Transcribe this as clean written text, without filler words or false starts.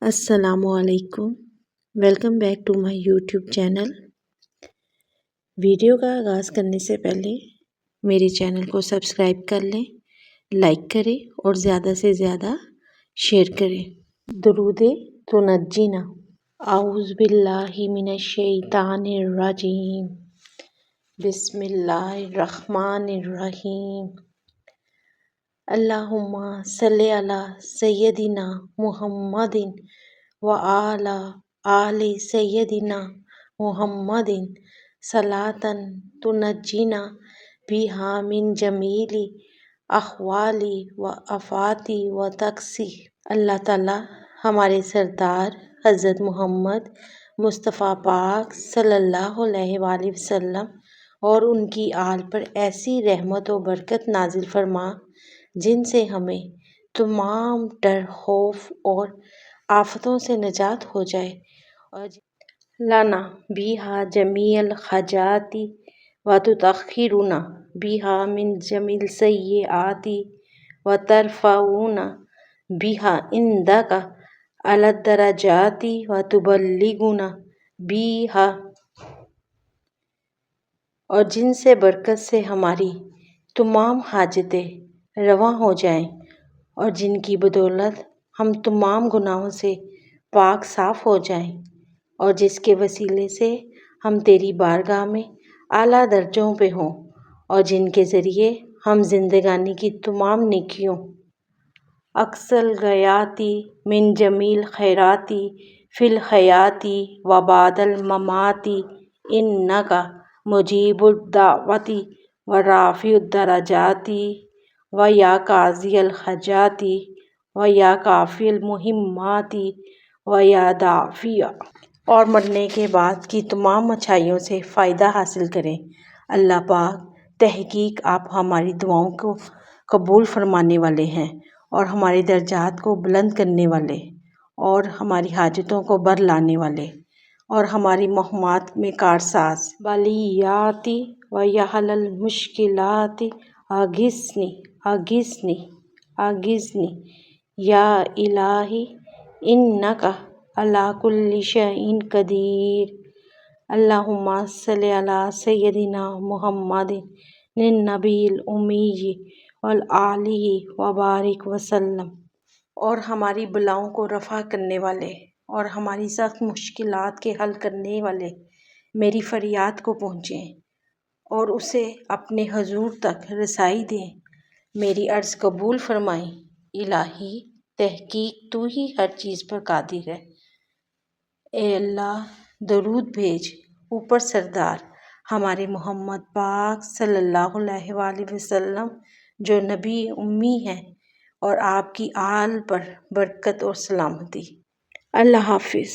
السلام علیکم، welcome back to my YouTube channel. Video کا آغاز کرنے سے پہلے میرے چینل کو سبسکرائب کر لیں، لائک کریں اور زیادہ سے زیادہ شیئر کریں۔ درود تنجینا۔ اعوذ باللہ من الشیطان الرجیم، بسم اللہ الرحمن الرحیم۔ اللہم صلی علی سیدنا محمد وعلی آل سیدنا محمد صلاۃ تنجینا بہا من جمیل الاحوال والآفات وتقضی۔ اللہ تعالیٰ ہمارے سردار حضرت محمد مصطفیٰ پاک صلی اللہ علیہ وآلہ وسلم اور ان کی آل پر ایسی رحمت و برکت نازل فرما جن سے ہمیں تمام ڈر، خوف اور آفتوں سے نجات ہو جائے، اور لنا بہا جمیع الحاجات وتطہرنا بہا من جمیع السیئات وترفعنا بہا عندک اعلی الدرجات وتبلغنا بہا، اور جن سے برکت سے ہماری تمام حاجتیں رواں ہو جائیں اور جن کی بدولت ہم تمام گناہوں سے پاک صاف ہو جائیں، اور جس کے وسیلے سے ہم تیری بارگاہ میں اعلیٰ درجوں پہ ہوں، اور جن کے ذریعے ہم زندگانی کی تمام نیکیوں، اقصی الغایات من جمیع الخیرات فی الحیاۃ و بعد الممات انک مجیب الدعوات و رافع الدرجات و یا قاضی الحاجات و یا کافی المہمات و یا دافع، اور مرنے کے بعد کی تمام اچھائیوں سے فائدہ حاصل کریں۔ اللہ پاک، تحقیق آپ ہماری دعاؤں کو قبول فرمانے والے ہیں اور ہمارے درجات کو بلند کرنے والے، اور ہماری حاجتوں کو بر لانے والے، اور ہماری مہمات میں کارساز بلیات و یا حل المشکلات۔ اغثنی اغثنی اغثنی یا الہی انک علی کل شیء قدیر۔ اللہم صلی علی سیدنا محمد النبی الامی وآلہ وبارک وسلم۔ اور ہماری بلاؤں کو رفع کرنے والے اور ہماری سخت مشکلات کے حل کرنے والے میری فریاد کو پہنچیں اور اسے اپنے حضور تک رسائی دیں، میری عرض قبول فرمائیں۔ الہی، تحقیق تو ہی ہر چیز پر قادر ہے۔ اے اللہ، درود بھیج اوپر سردار ہمارے محمد پاک صلی اللہ علیہ وآلہ وسلم جو نبی امی ہیں، اور آپ کی آل پر برکت اور سلامتی۔ اللہ حافظ۔